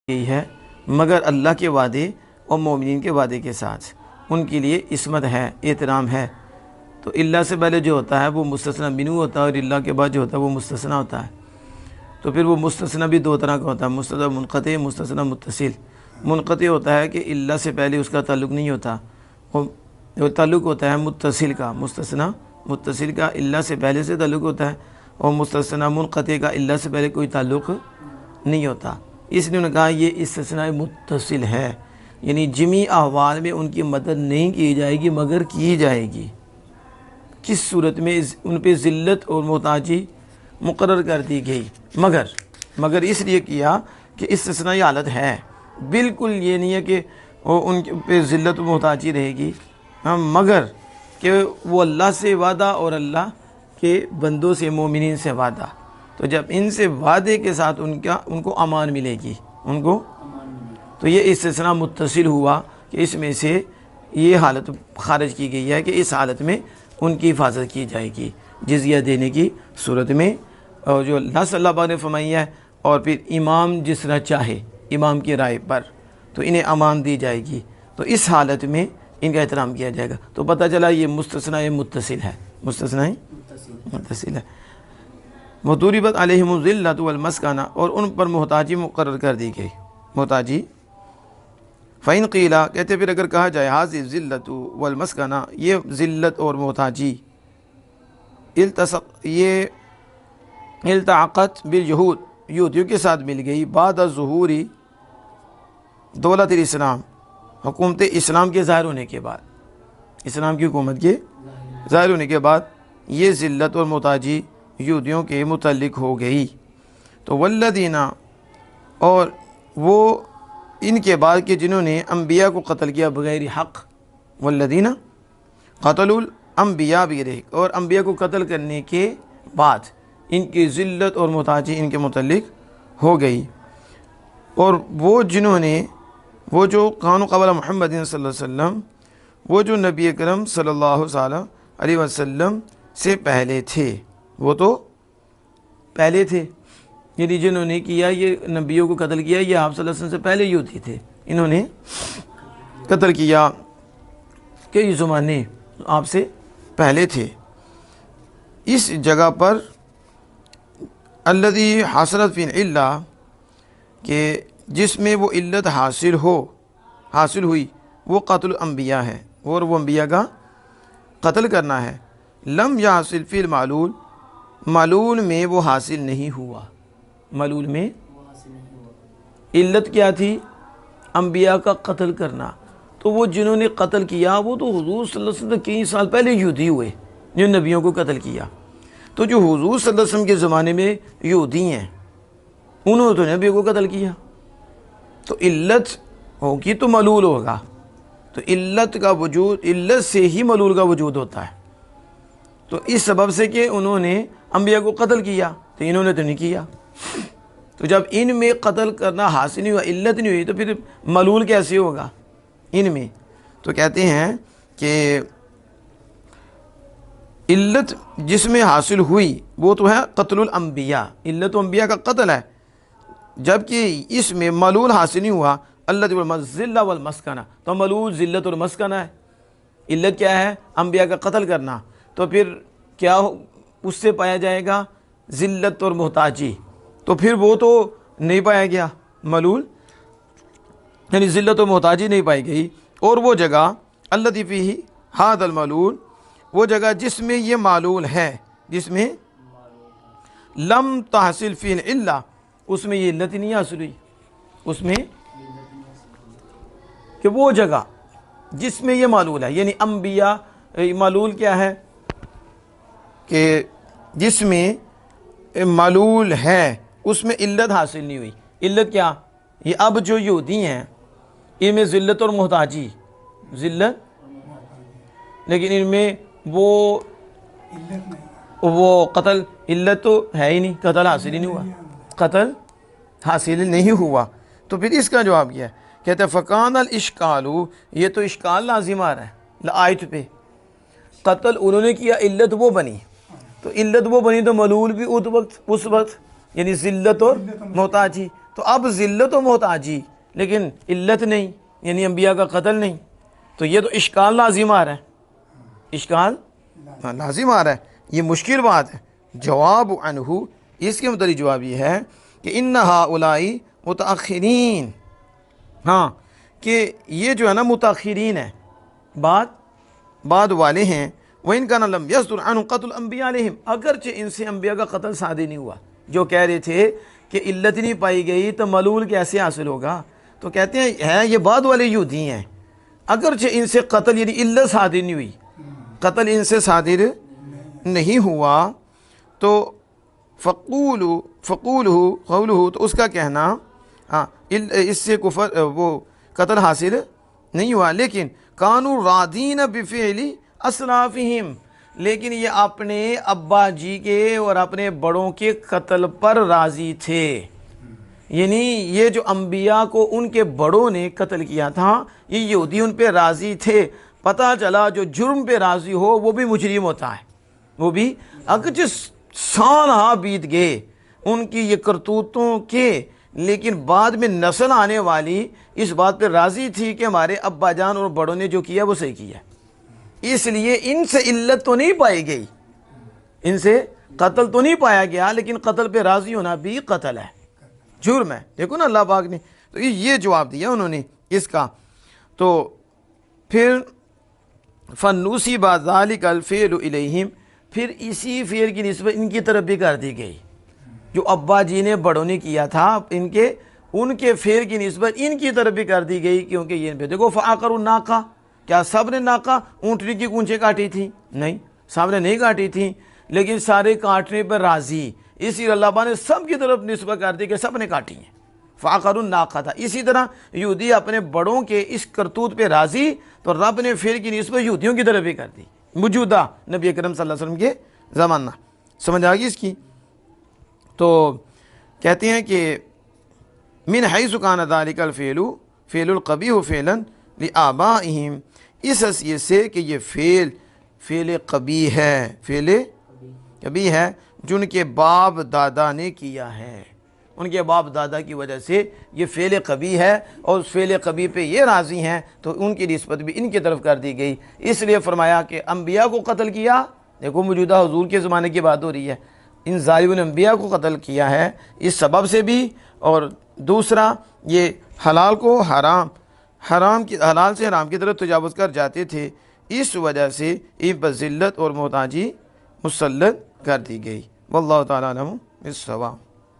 گئی ہے مگر اللہ کے وعدے اور مومنین کے وعدے کے ساتھ ان کے لیے عصمت ہے، احترام ہے۔ تو اللہ سے پہلے جو ہوتا ہے وہ مستثنی منہ ہوتا ہے، اور اللہ کے بعد جو ہوتا ہے وہ مستثنی ہوتا ہے۔ تو پھر وہ مستثنی بھی دو طرح کا ہوتا ہے، مستثنی منقطع، مستثنی متصل۔ منقطع ہوتا ہے کہ اللہ سے پہلے اس کا تعلق نہیں ہوتا، وہ تعلق ہوتا ہے متصل کا، مستثنی متصل کا اللہ سے پہلے سے تعلق ہوتا ہے، اور مستثنی منقطع کا اللہ سے پہلے کوئی تعلق نہیں ہوتا۔ اس لیے انہوں نے کہا یہ استثناء متصل ہے، یعنی جمی احوال میں ان کی مدد نہیں کی جائے گی مگر کی جائے گی۔ کس صورت میں؟ ان پہ ذلت اور محتاجی مقرر کر دی گئی، مگر اس لیے کیا کہ استثنائی حالت ہے، بالکل یہ نہیں ہے کہ ان پہ ذلت و محتاجی رہے گی، مگر کہ وہ اللہ سے وعدہ اور اللہ کے بندوں سے، مومنین سے وعدہ۔ تو جب ان سے وعدے کے ساتھ ان کو امان ملے گی، تو یہ استثناء متصل ہوا کہ اس میں سے یہ حالت خارج کی گئی ہے کہ اس حالت میں ان کی حفاظت کی جائے گی جزیہ دینے کی صورت میں، اور جو اللہ صلی اللہ علیہ وسلم نے فرمائی ہے، اور پھر امام جس طرح چاہے امام کی رائے پر تو انہیں امان دی جائے گی، تو اس حالت میں ان کا احترام کیا جائے گا۔ تو پتہ چلا یہ مستثنی متصل ہے، مستثنی متصل ہے۔ وَضُرِبَتْ عَلَيْهِمُ الذِّلَّةُ وَالْمَسْكَنَةُ، اور ان پر محتاجی مقرر کر دی گئی، محتاجی۔ فَإِنْ قِيلَ، کہتے پھر اگر کہا جائے هَذِهِ الذِّلَّةُ وَالْمَسْكَنَةُ، یہ ذلت اور محتاجی یہ التحقت بالجہود، یہودیوں کے ساتھ مل گئی، بعد ظہور دولت الاسلام، حکومت اسلام کے ظاہر ہونے کے بعد، اسلام کی حکومت کے ظاہر ہونے کے بعد یہ ذلت اور محتاجی یہودیوں کے متعلق ہو گئی۔ تو والذین، اور وہ ان کے بعد کہ جنہوں نے انبیاء کو قتل کیا بغیر حق، والذین قتلوا الانبیاء بغیر حق، اور انبیاء کو قتل کرنے کے بعد ان کی ذلت اور محتاجی ان کے متعلق ہو گئی۔ اور وہ جنہوں نے، وہ جو کانوا قبل محمد صلی اللہ علیہ وسلم، وہ جو نبی اکرم صلی اللہ علیہ وسلم سے پہلے تھے، وہ تو پہلے تھے، یعنی جنہوں نے کیا یہ نبیوں کو قتل کیا یہ آپ صلی اللہ علیہ وسلم سے پہلے یہودی تھے، انہوں نے قتل کیا کئی زمانے آپ سے پہلے تھے۔ اس جگہ پر الذی حاصلت فی العلہ، کہ جس میں وہ علت حاصل ہوئی، وہ قتل الانبیاء ہے، اور وہ انبیاء کا قتل کرنا ہے۔ لم یحصل فی المعلول، معلول میں وہ حاصل نہیں ہوا، معلول میں علت کیا تھی؟ انبیاء کا قتل کرنا۔ تو وہ جنہوں نے قتل کیا وہ تو حضور صلی اللہ علیہ وسلم کئی سال پہلے یہودی ہوئے جو نبیوں کو قتل کیا۔ تو جو حضور صلی اللہ علیہ وسلم کے زمانے میں یہودی ہیں انہوں نے تو نبی کو قتل کیا، تو علت ہوگی تو معلول ہوگا، تو علت کا وجود، علت سے ہی معلول کا وجود ہوتا ہے۔ تو اس سبب سے کہ انہوں نے انبیاء کو قتل کیا تو انہوں نے تو نہیں کیا، تو جب ان میں قتل کرنا حاصل نہیں ہوا، علت نہیں ہوئی، تو پھر معلول کیسے ہوگا ان میں؟ تو کہتے ہیں کہ علت جس میں حاصل ہوئی وہ تو ہے قتل الانبیاء، علت انبیاء کا قتل ہے، جبکہ اس میں معلول حاصل نہیں ہوا، الذلہ والمسکنہ، تو معلول ذلت اور مسکنہ ہے۔ علت کیا ہے؟ انبیاء کا قتل کرنا، تو پھر کیا اس سے پایا جائے گا؟ ذلت اور محتاجی، تو پھر وہ تو نہیں پایا گیا معلول، یعنی ذلت و محتاجی نہیں پائی گئی۔ اور وہ جگہ الذی فیہ ھذا المعلول، وہ جگہ جس میں یہ معلول ہے، جس میں لم تحصل فیہ العلہ، اس میں یہ علت نہیں حاصل ہوئی، اس میں کہ وہ جگہ جس میں یہ معلول ہے، یعنی انبیاء، معلول کیا ہے کہ جس میں معلول ہے اس میں علت حاصل نہیں ہوئی۔ علت کیا؟ یہ اب جو یہودی ہیں ان میں ذلت اور محتاجی، ذلت، لیکن ان میں وہ قتل، علت تو ہے ہی نہیں، قتل حاصل ہی نہیں ہوا، قتل حاصل نہیں ہوا۔ تو پھر اس کا جواب کیا ہے؟ کہتے ہیں فکان الاشکال، یہ تو اشکال لازم آ رہا ہے آیت پہ، قتل انہوں نے کیا، علت وہ بنی، تو علت وہ بنی تو معلول بھی اس وقت یعنی ذلت اور محتاجی، تو اب ذلت و محتاجی لیکن علت نہیں، یعنی انبیاء کا قتل نہیں، تو یہ تو اشکال لازم آ رہا ہے، اشکال لازم آ رہا ہے، یہ مشکل بات ہے۔ جواب عنہ، اس کے متعلق جواب یہ ہے کہ ان ہؤلاء متأخرین، ہاں کہ یہ جو ہے نا متأخرین ہے، بعد والے ہیں، وَإِنْ كَانَ لَمْ يَصْدُرْ عَنْهُ قَتْلُ الْأَنْبِيَاءِ عَلَيْهِمْ، اگرچہ ان سے انبیاء کا قتل صادر نہیں ہوا، جو کہہ رہے تھے کہ علت نہیں پائی گئی تو ملول کیسے حاصل ہوگا، تو کہتے ہیں یہ بعد والے یہودی ہیں، اگرچہ ان سے قتل یعنی علت صادر نہیں ہوئی، قتل ان سے صادر نہیں ہوا، تو قولہ تو اس کا کہنا اس سے کفر وہ قتل حاصل نہیں ہوا، لیکن کانوا راضین بفعل اسلافہم، لیکن یہ اپنے ابا جی کے اور اپنے بڑوں کے قتل پر راضی تھے، یعنی یہ جو انبیاء کو ان کے بڑوں نے قتل کیا تھا یہ یہودی ان پہ راضی تھے۔ پتہ چلا جو جرم پہ راضی ہو وہ بھی مجرم ہوتا ہے، وہ بھی اگرچہ سال بیت گئے ان کی یہ کرتوتوں کے، لیکن بعد میں نسل آنے والی اس بات پہ راضی تھی کہ ہمارے ابا جان اور بڑوں نے جو کیا وہ صحیح کیا، اس لیے ان سے علت تو نہیں پائی گئی، ان سے قتل تو نہیں پایا گیا، لیکن قتل پہ راضی ہونا بھی قتل ہے، جرم ہے۔ دیکھو نا اللہ پاک نے تو یہ جواب دیا انہوں نے اس کا۔ تو پھر فَنُّسِبَ ذَلِكَ الْفِعْلُ إِلَيْهِمْ، پھر اسی فعل کی نسبت ان کی طرف بھی کر دی گئی، جو ابا جی نے بڑوں نے کیا تھا ان کے فعل کی نسبت ان کی طرف بھی کر دی گئی، کیونکہ یہ دیکھو فَعَقَرُوا النَّاقَةَ، کیا سب نے ناقہ اونٹنی کی کونچیں کاٹی تھی؟ نہیں، سب نے نہیں کاٹی تھی، لیکن سارے کاٹنے پر راضی، اسی لیے اللہ نے سب کی طرف نسبت کر دی کہ سب نے کاٹی ہیں، فَعَقَرُوا النَّاقَةَ۔ اسی طرح یہودی اپنے بڑوں کے اس کرتوت پہ راضی، تو رب نے فعل کی نسبت یہودیوں کی طرف بھی کر دی، موجودہ نبی اکرم صلی اللہ علیہ وسلم کے زمانہ۔ سمجھ آ گئی اس کی؟ تو کہتے ہیں کہ من حیث کان ذلک الفعل فعل القبیح فعلا لآبائہم، اس حیثیت سے کہ یہ فعل قبیح ہے، فعل قبیح ہے جن کے باپ دادا نے کیا ہے، ان کے باپ دادا کی وجہ سے یہ فعل قبیح ہے، اور اس فعل قبیح پہ یہ راضی ہیں، تو ان کی نسبت بھی ان کی طرف کر دی گئی۔ اس لیے فرمایا کہ انبیاء کو قتل کیا، دیکھو موجودہ حضور کے زمانے کی بات ہو رہی ہے، ان ظالموں نے انبیاء کو قتل کیا ہے اس سبب سے بھی، اور دوسرا یہ حلال کو حلال سے حرام کی طرف تجاوز کر جاتے تھے، اس وجہ سے ان پر ذلت اور محتاجی مسلط کر دی گئی۔ واللہ تعالیٰ عنہ بالصواب۔